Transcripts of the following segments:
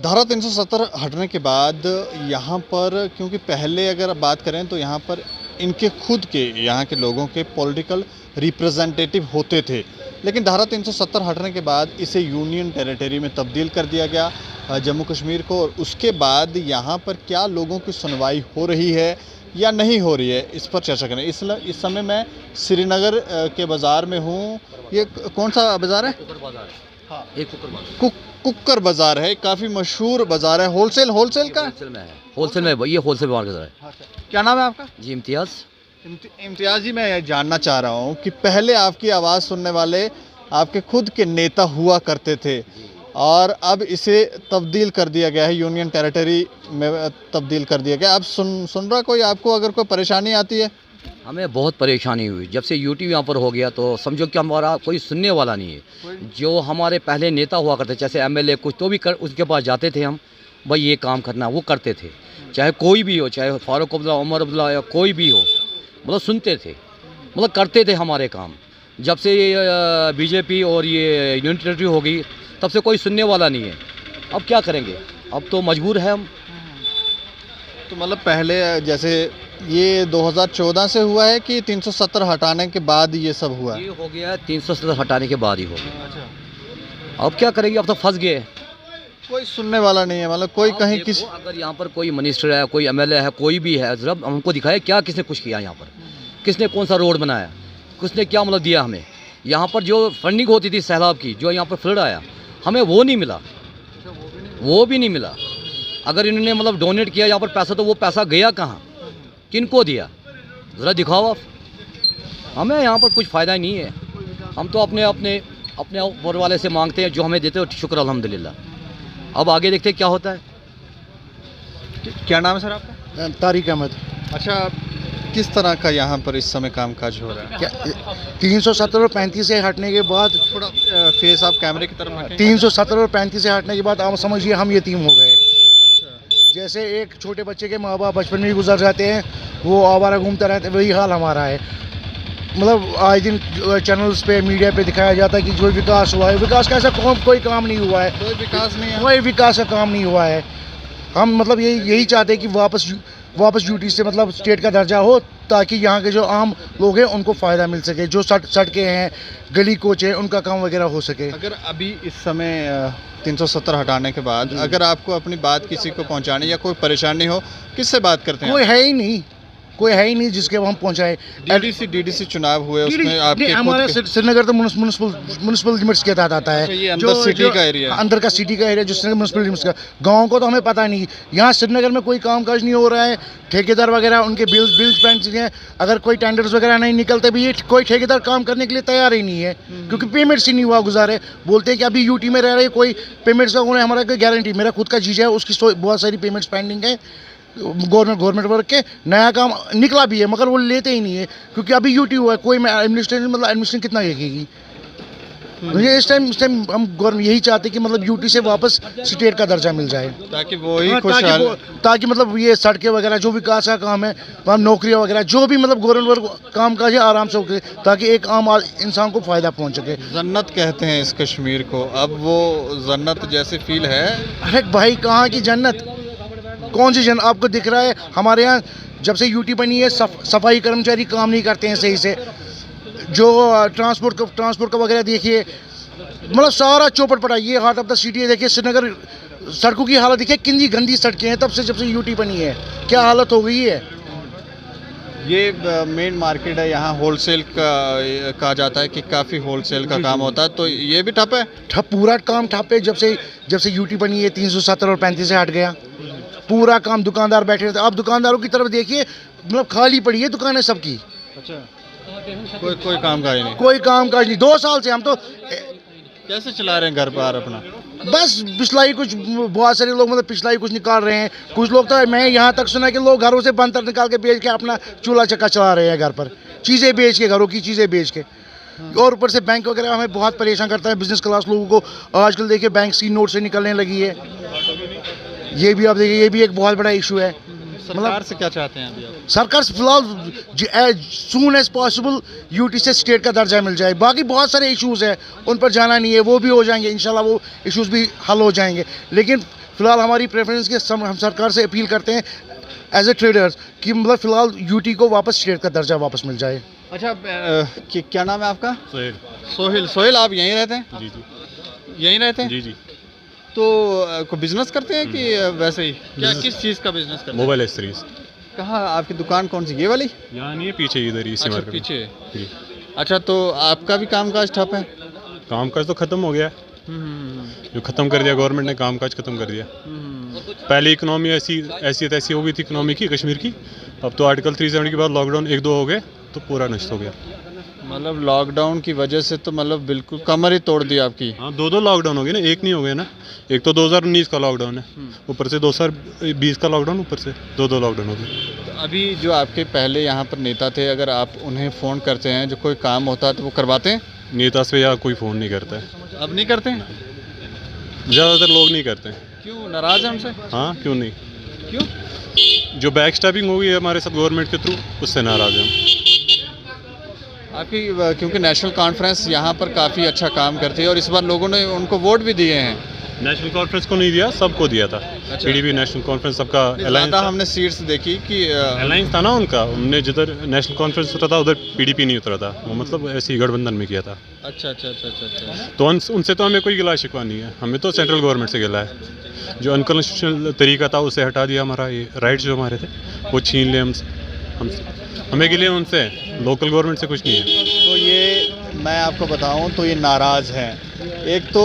धारा 370 हटने के बाद यहाँ पर, क्योंकि पहले अगर बात करें तो यहाँ पर इनके खुद के यहाँ के लोगों के पॉलिटिकल रिप्रेजेंटेटिव होते थे, लेकिन धारा 370 हटने के बाद इसे यूनियन टेरिटरी में तब्दील कर दिया गया जम्मू कश्मीर को। और उसके बाद यहाँ पर क्या लोगों की सुनवाई हो रही है या नहीं हो रही है, इस पर चर्चा करें। इस समय मैं श्रीनगर के बाज़ार में हूँ। ये कौन सा बाज़ार है? कुकर बाजार। हाँ, एक कुकर बाजार। कुकर बाज़ार है, काफ़ी मशहूर बाज़ार है। होलसेल का होलसेल में है, होलसेल में ये होलसेल मार्केट है। क्या नाम है आपका? जी इम्तियाज़। इम्तियाज़ जी, मैं ये जानना चाह रहा हूँ कि पहले आपकी आवाज़ सुनने वाले आपके खुद के नेता हुआ करते थे और अब इसे तब्दील कर दिया गया है, यूनियन टेरिटरी में तब्दील कर दिया गया। अब सुन रहा कोई आपको अगर कोई परेशानी आती है? हमें बहुत परेशानी हुई जब से यूटी यहाँ पर हो गया, तो समझो कि हमारा कोई सुनने वाला नहीं है। जो हमारे पहले नेता हुआ करते, जैसे एमएलए कुछ तो भी उसके पास जाते थे हम, भाई ये काम करना, वो करते थे। चाहे कोई भी हो, चाहे फारूक अब्दुल्ला, उमर अब्दुल्ला या कोई भी हो, मतलब सुनते थे, मतलब करते थे हमारे काम। जब से ये बीजेपी और ये यूनियन टेरिटरी हो गई, तब से कोई सुनने वाला नहीं है। अब क्या करेंगे, अब तो मजबूर है हम। तो मतलब पहले जैसे ये 2014 से हुआ है कि 370 हटाने के बाद ये सब हुआ? ये हो गया 370 हटाने के बाद ही हो गया। अच्छा, अब क्या करेंगे, अब तो फंस गए। कोई सुनने वाला नहीं है, मतलब कोई कहीं देखो, किसी अगर यहाँ पर कोई मिनिस्टर है, कोई एमएलए है, कोई भी है, जरा हमको दिखाए क्या किसने कुछ किया यहाँ पर, किसने कौन सा रोड बनाया, किसने क्या मतलब दिया हमें। यहाँ पर जो फंडिंग होती थी सैलाब की, जो यहाँ पर फ्लड आया, हमें वो नहीं मिला, वो भी नहीं मिला। अगर इन्होंने मतलब डोनेट किया यहाँ पर पैसा, तो वो पैसा गया कहाँ, किनको दिया, ज़रा दिखाओ आप। हमें यहाँ पर कुछ फ़ायदा ही नहीं है। हम तो अपने अपने अपने ऊपर वाले से मांगते हैं, जो हमें देते हो शुक्र अल्हम्दुलिल्लाह। अब आगे देखते हैं क्या होता है। क्या नाम है सर आपका? तारिक अहमद। अच्छा, किस तरह का यहाँ पर इस समय कामकाज हो रहा है? क्या 370 और 35 से हटने के बाद, थोड़ा फेस आप कैमरे की तरफ रखें। 370 और 35 से हटने के बाद आप समझिए हम यतीम हो गए। जैसे एक छोटे बच्चे के माँ बाप बचपन में ही गुजर जाते हैं, वो आवारा घूमता रहता है, वही हाल हमारा है। मतलब आज दिन चैनल्स पे, मीडिया पे दिखाया जाता है कि जो विकास हुआ है, विकास का ऐसा कोई काम नहीं हुआ है। कोई विकास नहीं है। कोई विकास का काम नहीं हुआ है। हम मतलब यही चाहते हैं कि वापस यूटी से मतलब स्टेट का दर्जा हो, ताकि यहाँ के जो आम लोग हैं उनको फ़ायदा मिल सके। जो सड़कें हैं, गली कोच हैं, उनका काम वगैरह हो सके। अगर अभी इस समय 370 हटाने के बाद अगर आपको अपनी बात किसी को पहुंचानी या कोई परेशानी हो, किससे बात करते हैं? कोई है ही नहीं जिसके हम पहुंचाए। डीडीसी चुनाव हुए, उसमें आपके हमारा श्रीनगर तो म्यूनसिपल लिमिट्स के तहत आता है। अच्छा, ये अंदर सिटी का एरिया है। अंदर का सिटी का एरिया, जो श्रीनगर म्यूनसिपल लिमिट्स का। गाँव को तो हमें पता नहीं। यहाँ श्रीनगर में कोई कामकाज नहीं हो रहा है। ठेकेदार वगैरह उनके बिल्स पेंडिंग हैं। अगर कोई टेंडर्स वगैरह नहीं निकलते भी, ये कोई ठेकेदार काम करने के लिए तैयार ही नहीं है, क्योंकि पेमेंट्स ही नहीं हुआ गुजारे। बोलते हैं कि अभी यूटी में रह रहे, कोई पेमेंट्स का उन्हें हमारा कोई गारंटी। मेरा खुद का जीजा है, उसकी बहुत सारी पेमेंट्स पेंडिंग है गवर्नमेंट वर्क के। नया काम निकला भी है, मगर वो लेते ही नहीं है, क्योंकि अभी यूटी हुआ है। कोई एडमिनिस्ट्रेशन कितना देखेगी। मुझे इस टाइम हम यही चाहते हैं कि मतलब यूटी से वापस स्टेट का दर्जा मिल जाए, ताकि वो ही खुशहाल, ताकि मतलब ये सड़कें वगैरह, जो विकास का काम है, वहाँ नौकरियाँ वगैरह, जो भी मतलब गवर्नमेंट काम काज है, आराम से हो, ताकि एक आम इंसान को फ़ायदा पहुँच सके। जन्नत कहते हैं इस कश्मीर को, अब वो जन्नत जैसे फील है? अरे भाई, कहाँ की जन्नत, कौन सी जन्नत आपको दिख रहा है? हमारे यहाँ जब से यूटी बनी है, सफाई कर्मचारी काम नहीं करते हैं सही से। जो ट्रांसपोर्ट का वगैरह देखिए, मतलब सारा चौपट पड़ा। ये हार्ट ऑफ द सिटी है, देखिए श्रीनगर सड़कों की हालत देखिए, कितनी गंदी सड़कें हैं जब से यूटी बनी है, क्या हालत हो गई है। ये मेन मार्केट है, यहाँ होलसेल का कहा जाता है कि काफ़ी होलसेल का काम होता है, तो ये भी ठप है? पूरा काम ठप है। जब से यूटी बनी है, 370 और 35 से हट गया, पूरा काम दुकानदार बैठे रहते। आप दुकानदारों की तरफ देखिए, मतलब खाली पड़ी है दुकानें सबकी। अच्छा, कोई काम काज नहीं? कोई काम काज नहीं। 2 साल से हम तो कैसे चला रहे हैं घर बार अपना? बस पिछलाई कुछ, बहुत सारे लोग मतलब पिछलाई कुछ निकाल रहे हैं। कुछ लोग तो, मैं यहाँ तक सुना कि लोग घरों से बंतर निकाल के बेच के अपना चूल्हा चक्का चला रहे हैं, घर पर चीज़ें बेच के, घरों की चीज़ें बेच के। और ऊपर से बैंक वगैरह हमें बहुत परेशान करता है। बिजनेस क्लास लोगों को आजकल देखिए बैंक की नोट से निकलने लगी है। ये भी आप देखिए, ये भी एक बहुत बड़ा इशू है। सरकार से क्या चाहते हैं अभी आप? सरकार फिलहाल सून एज पॉसिबल यूटी से स्टेट का दर्जा मिल जाए। बाकी बहुत सारे इश्यूज़ हैं, उन पर जाना नहीं है, वो भी हो जाएंगे इंशाल्लाह, वो इश्यूज़ भी हल हो जाएंगे। लेकिन फ़िलहाल हमारी प्रेफरेंस के हम सरकार से अपील करते हैं एज ए ट्रेडर्स कि मतलब फ़िलहाल यूटी को वापस स्टेट का दर्जा वापस मिल जाए। अच्छा, क्या नाम है आपका? सोहेल। सोहेल, आप यहीं रहते हैं? जी जी यहीं रहते हैं? जी जी। तो कोई बिजनेस करते हैं कि वैसे ही? क्या किस चीज़ का बिजनेस करते हैं? Mobile accessories. कहाँ आपकी दुकान कौन सी, ये वाली? यहाँ नहीं है, पीछे इधर ही इसी अच्छा, मार्केट में। पीछे। जी। अच्छा, तो आपका भी कामकाज ठप है? कामकाज तो ख़त्म हो गया है। जो ख़त्म कर दिया गवर्नमेंट ने, कामकाज ख़त्म कर दिया। पहले इकनॉमी ऐसी तैसी हो गई थी इकनॉमी की, कश्मीर की। अब तो आर्टिकल 370 के बाद लॉकडाउन 1-2 हो गए तो पूरा नष्ट हो गया। मतलब लॉकडाउन की वजह से तो मतलब बिल्कुल कमर ही तोड़ दी आपकी। हाँ, 2 लॉकडाउन हो गए ना, एक नहीं हो गया ना। एक तो 2019 का लॉकडाउन है, ऊपर से 2020 का लॉकडाउन, ऊपर से 2 लॉकडाउन हो गए। तो अभी जो आपके पहले यहाँ पर नेता थे, अगर आप उन्हें फ़ोन करते हैं, जो कोई काम होता है तो वो करवाते हैं? नेता से या कोई फ़ोन नहीं करता है, अब नहीं करते हैं? ज़्यादातर लोग नहीं करते हैं। क्यों, नाराज़ हैं उनसे? हाँ, क्यों नहीं। क्यों? जो बैक स्टैपिंग हो गई है हमारे साथ गवर्नमेंट के थ्रू, उससे नाराज़ हैं हम। आपकी क्योंकि नेशनल कॉन्फ्रेंस यहाँ पर काफ़ी अच्छा काम करती है और इस बार लोगों ने उनको वोट भी दिए हैं। नेशनल कॉन्फ्रेंस को नहीं दिया, सबको दिया था। अच्छा। पीडीपी नेशनल कॉन्फ्रेंस सबका अलायंस ज़्यादा था। हमने सीट्स देखी कि अलायंस था ना उनका, उनने जिधर नेशनल कॉन्फ्रेंस उतरा था उधर पीडीपी नहीं उतरा था, वो मतलब ऐसे ही गठबंधन में किया था। अच्छा अच्छा अच्छा अच्छा अच्छा। तो उनसे तो हमें कोई गिला शिकवा नहीं है, हमें तो सेंट्रल गवर्नमेंट से गिला है। जो अनकॉन्स्टिट्यूशनल तरीका था उसे हटा दिया, हमारा ये राइट्स जो हमारे थे वो छीन लिए हमसे। हमें गिले उनसे, लोकल गवर्नमेंट से कुछ नहीं है। तो ये मैं आपको बताऊं तो ये नाराज़ हैं। एक तो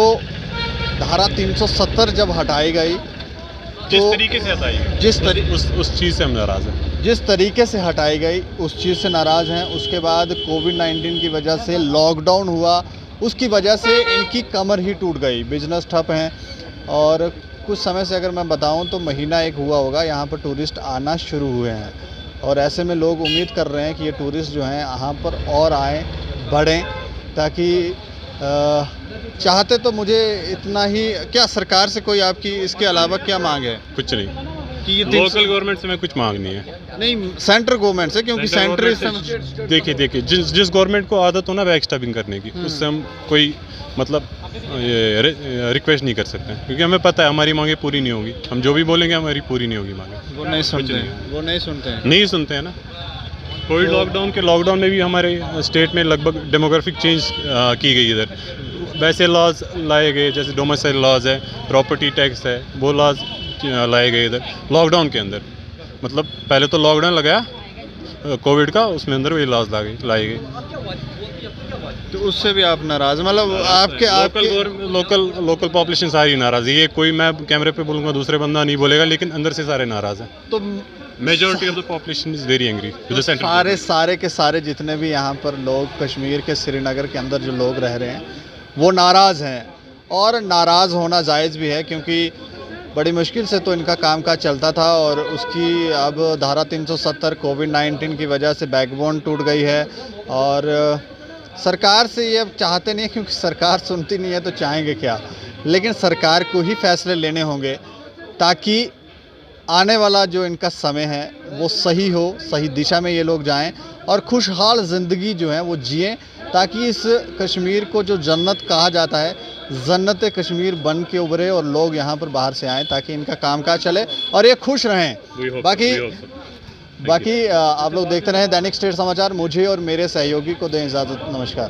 धारा 370 जब हटाई गई जिस तो तरीके से हटाई उस चीज़ से हम नाराज़ हैं। जिस तरीके से हटाई गई उस चीज़ से नाराज़ हैं। उसके बाद कोविड-19 की वजह से लॉकडाउन हुआ, उसकी वजह से इनकी कमर ही टूट गई, बिजनेस ठप हैं। और कुछ समय से अगर मैं बताऊं तो महीना एक हुआ होगा यहाँ पर टूरिस्ट आना शुरू हुए हैं और ऐसे में लोग उम्मीद कर रहे हैं कि ये टूरिस्ट जो हैं यहाँ पर और आएँ, बढ़ें, ताकि चाहते तो मुझे इतना ही। क्या सरकार से कोई आपकी इसके अलावा क्या मांग है? कुछ नहीं कि ये लोकल गवर्नमेंट से मैं कुछ मांग नहीं है। नहीं, सेंट्रल गवर्नमेंट से, क्योंकि सेंटर इस समय देखिए जिस गवर्नमेंट को आदत हो ना बैक स्टैपिंग करने की, उससे हम कोई मतलब ये रिक्वेस्ट नहीं कर सकते हैं, क्योंकि हमें पता है हमारी मांगे पूरी नहीं होगी। हम जो भी बोलेंगे हमारी पूरी नहीं होगी मांगे। वो नहीं सुनते हैं, वो नहीं सुनते हैं। नहीं सुनते हैं ना। कोविड लॉकडाउन में भी हमारे स्टेट में लगभग डेमोग्राफिक चेंज की गई। इधर वैसे लॉज लाए गए, जैसे डोमिसाइल लॉज है, प्रॉपर्टी टैक्स है, वो लॉज लाए गए इधर लॉकडाउन के अंदर। मतलब पहले तो लॉकडाउन लगाया कोविड का, उसमें अंदर वही लॉज लाए गए। तो उससे भी आप नाराज़, मतलब आपके लोकल पॉपुलेशन सारी नाराज़ है। ये कोई मैं कैमरे पे बोलूँगा दूसरे बंदा नहीं बोलेगा, लेकिन अंदर से सारे नाराज़ हैं। तो majority of the population is very angry with the central. सारे के सारे जितने भी यहाँ पर लोग कश्मीर के श्रीनगर के अंदर जो लोग रह रहे हैं वो नाराज़ हैं, और नाराज़ होना जायज़ भी है, क्योंकि बड़ी मुश्किल से तो इनका कामकाज चलता था और उसकी अब धारा 370 कोविड-19 की वजह से बैकबोन टूट गई है। और सरकार से ये अब चाहते नहीं है, क्योंकि सरकार सुनती नहीं है तो चाहेंगे क्या। लेकिन सरकार को ही फैसले लेने होंगे ताकि आने वाला जो इनका समय है वो सही हो, सही दिशा में ये लोग जाएं और खुशहाल ज़िंदगी जो है वो जिएं, ताकि इस कश्मीर को जो जन्नत कहा जाता है, जन्नत कश्मीर बन के उभरे और लोग यहाँ पर बाहर से आएँ, ताकि इनका कामकाज चले और ये खुश रहें। बाकी आप लोग देखते रहें दैनिक स्टेट समाचार। मुझे और मेरे सहयोगी को दें इजाज़त। नमस्कार।